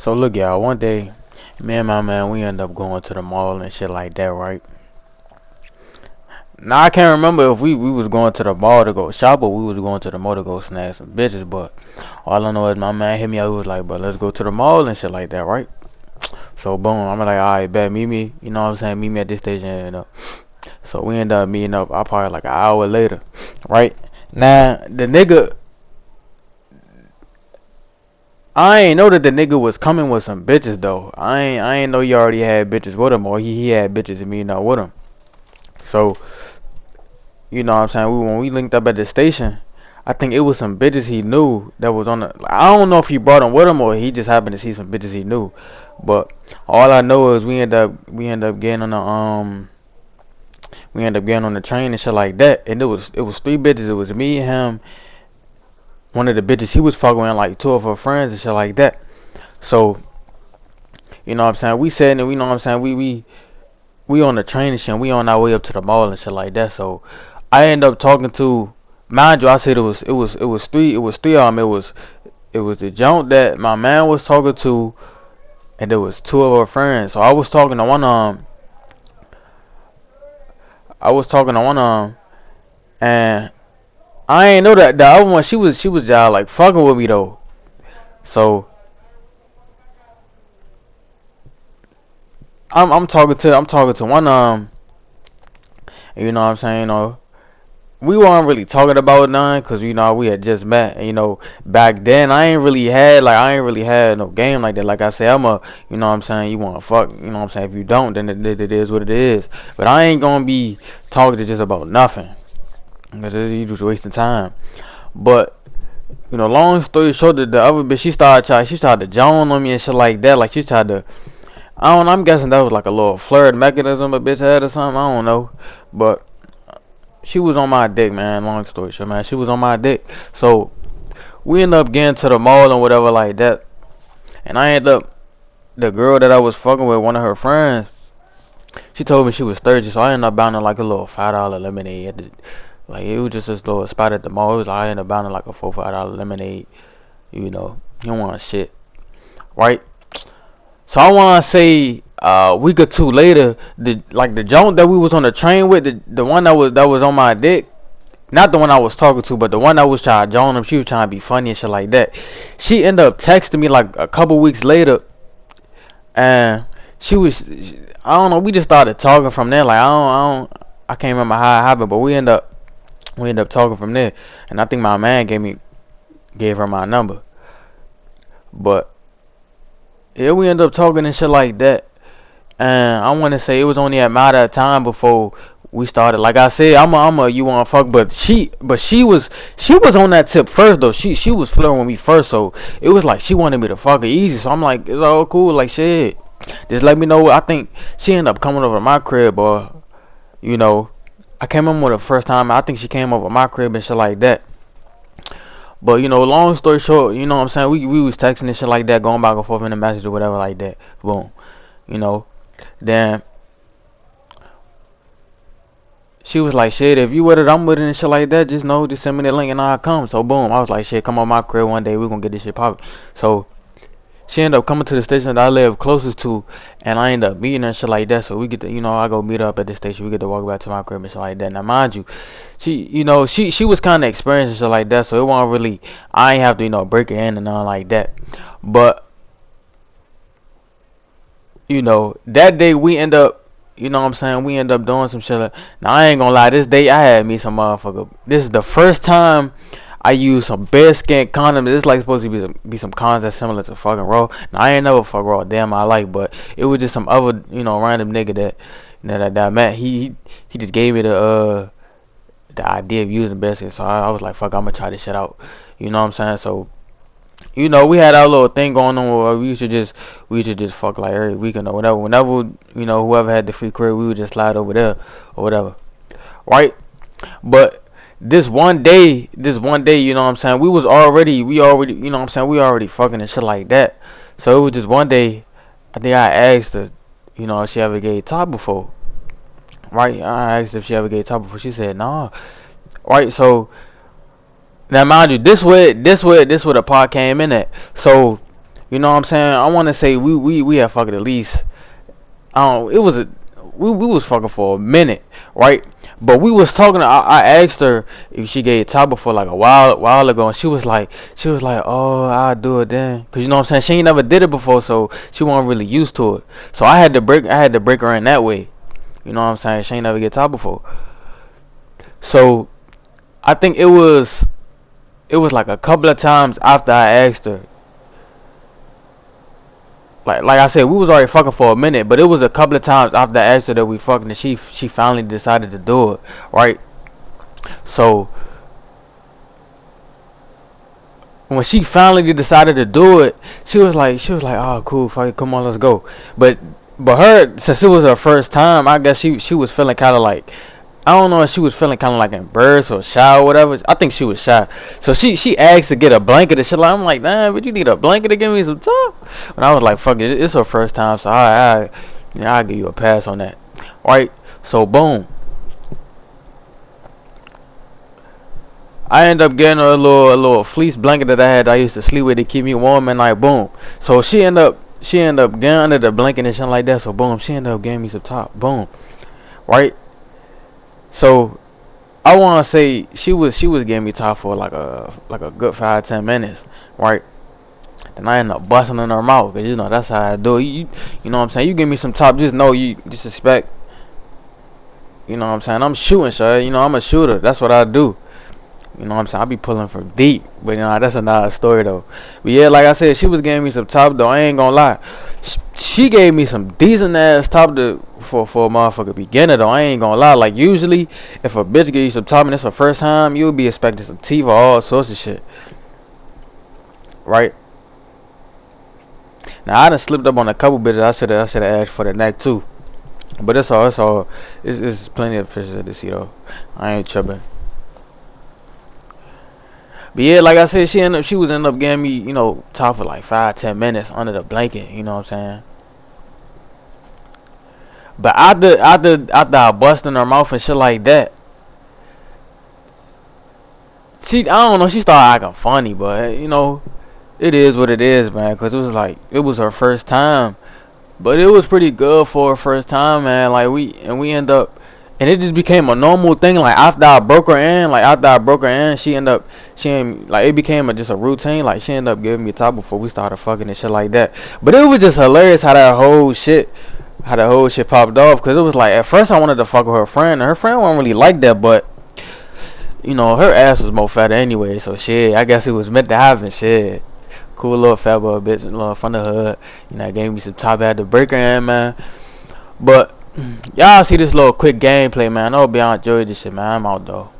So look, y'all. One day, me and my man, we end up going to the mall and shit like that, right? Now I can't remember if we was going to the mall to go shop or we was going to the mall to go snag some bitches. But all I know is my man hit me up. He was like, "But let's go to the mall and shit like that, right?" So boom, I'm like, "All right, bet, meet me." You know what I'm saying? Meet me at this station. So we end up meeting up. I probably like an hour later, right? Now the nigga, I ain't know that the nigga was coming with some bitches though. I ain't know he already had bitches with him or he had bitches and me not with him. So you know what I'm saying? When we linked up at the station, I think it was some bitches he knew that was on the. I don't know if he brought them with him or he just happened to see some bitches he knew. But all I know is we end up getting on the we end up getting on the train and shit like that. And it was three bitches. It was me, him, one of the bitches he was fucking with, like two of her friends and shit like that. So you know what I'm saying? We sitting and you know what I'm saying? We on the train and shit. We on our way up to the mall and shit like that. So I end up talking to, mind you, I said it was three of them. It was the junk that my man was talking to, and there was two of our friends. So I was talking to one of them. I was talking to one of them, and I ain't know that the other one she was just like fucking with me though. So I'm talking to one of them. And you know what I'm saying? We weren't really talking about none because we had just met. And, back then I ain't really had no game like that. Like I said, you know what I'm saying, you want to fuck, you know what I'm saying. If you don't, then it is what it is. But I ain't gonna be talking to just about nothing because you just wasting time. But long story short, the other bitch she started to joan on me and shit like that. Like she tried to, I don't know. I'm guessing that was like a little flirt mechanism a bitch had or something. I don't know, but she was on my dick, man. Long story short, man, she was on my dick. So we end up getting to the mall and whatever like that. And I end up, the girl that I was fucking with, one of her friends, she told me she was thirsty. So I ended up buying her like a little $5 lemonade. Like it was just this little spot at the mall. It was like I ended up buying her like a $4 or $5 lemonade. You don't want shit, right? So I want to say a week or two later, the joint that we was on the train with, the one that was on my dick, not the one I was talking to, but the one that was trying to join him. She was trying to be funny and shit like that. She ended up texting me like a couple weeks later, and I don't know. We just started talking from there. Like I can't remember how it happened, but we ended up talking from there. And I think my man gave her my number, but yeah, we ended up talking and shit like that. And I want to say it was only a matter of time before we started. Like I said, I'm a you want to fuck, but she was on that tip first though. She was flirting with me first, so it was like she wanted me to fuck her easy. So I'm like, it's all cool, like shit. Just let me know. I think she ended up coming over to my crib, or you know, I can't remember the first time. I think she came over to my crib and shit like that. But long story short, you know what I'm saying? We was texting and shit like that, going back and forth in the message or whatever like that. Boom. You know. Then she was like, shit, if you with it, I'm with it and shit like that. Just send me the link and I'll come. So boom, I was like, shit, come on my crib one day, we gonna get this shit poppin'. So she ended up coming to the station that I live closest to, and I ended up meeting her and shit like that. So we get to, I go meet her up at the station. We get to walk back to my crib and shit like that. Now, mind you, she was kind of experienced and shit like that. So it wasn't really, I ain't have to, break her in and nothing like that. But, that day we end up, you know what I'm saying, we end up doing some shit. Now, I ain't gonna lie, this day I had me some motherfucker. This is the first time I use some bare skin condoms. It's like supposed to be some condoms that's similar to fucking raw. Now I ain't never fuck raw, damn I like, but it was just some other random nigga that I met. He just gave me the idea of using bare skin, so I was like, fuck, I'm gonna try this shit out. You know what I'm saying? So we had our little thing going on where we used to just fuck like every weekend or whenever whoever had the free crib, we would just slide over there or whatever, right? But this one day, you know what I'm saying, we already, you know what I'm saying, we already fucking and shit like that. So it was just one day, I think I asked her, if she ever gave top before, right? I asked if she ever gave top before. She said, nah, right? So now, mind you, this where the pot came in at. So You know what I'm saying? I want to say we had fucked at least. I don't. It was a we was fucking for a minute, right? But we was talking. I asked her if she gave top before like a while ago, and she was like, oh, I'll do it then, cause you know what I'm saying. She ain't never did it before, so she wasn't really used to it. So I had to break her in that way. You know what I'm saying? She ain't never get top before. So I think it was like a couple of times after I asked her. Like I said, we was already fucking for a minute, but it was a couple of times after I asked her that we fucking, and she finally decided to do it, right? So when she finally decided to do it, she was like, oh cool, fuck it, come on, let's go. But her, since it was her first time, I guess she was feeling kind of like, I don't know if she was feeling kind of like embarrassed or shy or whatever. I think she was shy. So she asked to get a blanket and shit. Like, I'm like, nah, but you need a blanket to give me some top. And I was like, fuck it, it's her first time, so I'll give you a pass on that. Right? So boom, I ended up getting a little fleece blanket that I used to sleep with to keep me warm at night. Boom. So she ended up getting under the blanket and shit like that. So boom, she ended up giving me some top. Boom. Right? So I want to say she was giving me top for like a good 5-10 minutes, right? And I end up busting in her mouth, cause you know that's how I do it. You know what I'm saying? You give me some top, just know you just expect. You know what I'm saying? I'm shooting, sir. You know I'm a shooter. That's what I do. You know what I'm saying? I be pulling from deep, but you know that's another story though. But yeah, like I said, she was giving me some top though. I ain't gonna lie. She gave me some decent ass top for a motherfucker beginner though. I ain't gonna lie. Like usually, if a bitch give you some top and it's her first time, you'll be expecting some teeth or all sorts of shit, right? Now I done slipped up on a couple bitches. I should have asked for the neck too. But it's plenty of fishes to see though. I ain't tripping. But yeah, like I said, she was ended up getting me, top for like 5-10 minutes under the blanket. You know what I'm saying? But after I bust in her mouth and shit like that, I don't know, she started acting funny, but it is what it is, man. Cause it was her first time, but it was pretty good for her first time, man. Like we end up. And it just became a normal thing. Like after I broke her in, it became just a routine. Like she ended up giving me a top before we started fucking and shit like that. But it was just hilarious how that whole shit popped off. Cause it was like at first I wanted to fuck with her friend, and her friend wasn't really like that. But her ass was more fatter anyway. So shit, I guess it was meant to happen. Shit, cool little fat boy bitch, little from the hood. Gave me some top. I had to break her in, man. But y'all see this little quick gameplay, man. I hope y'all enjoyed this shit, man. I'm out though.